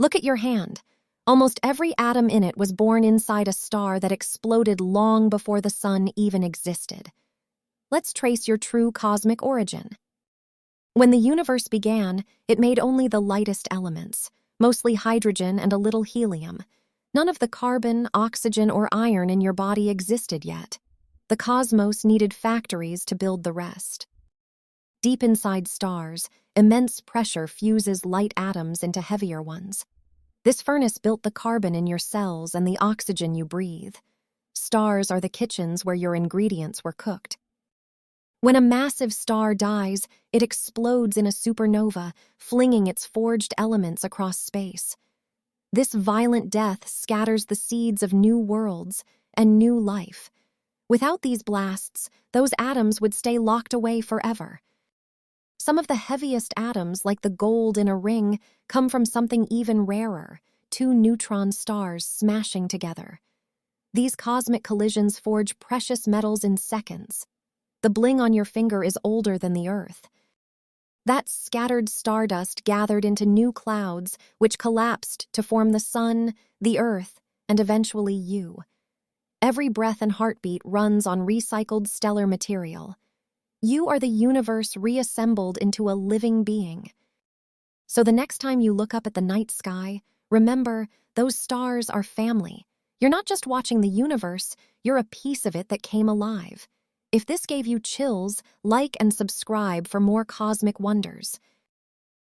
Look at your hand. Almost every atom in it was born inside a star that exploded long before the sun even existed. Let's trace your true cosmic origin. When the universe began, it made only the lightest elements, mostly hydrogen and a little helium. None of the carbon, oxygen, or iron in your body existed yet. The cosmos needed factories to build the rest. Deep inside stars, immense pressure fuses light atoms into heavier ones. This furnace built the carbon in your cells and the oxygen you breathe. Stars are the kitchens where your ingredients were cooked. When a massive star dies, it explodes in a supernova, flinging its forged elements across space. This violent death scatters the seeds of new worlds and new life. Without these blasts, those atoms would stay locked away forever. Some of the heaviest atoms, like the gold in a ring, come from something even rarer, two neutron stars smashing together. These cosmic collisions forge precious metals in seconds. The bling on your finger is older than the Earth. That scattered stardust gathered into new clouds, which collapsed to form the sun, the Earth, and eventually you. Every breath and heartbeat runs on recycled stellar material. You are the universe reassembled into a living being. So the next time you look up at the night sky, remember, those stars are family. You're not just watching the universe, you're a piece of it that came alive. If this gave you chills, like and subscribe for more cosmic wonders.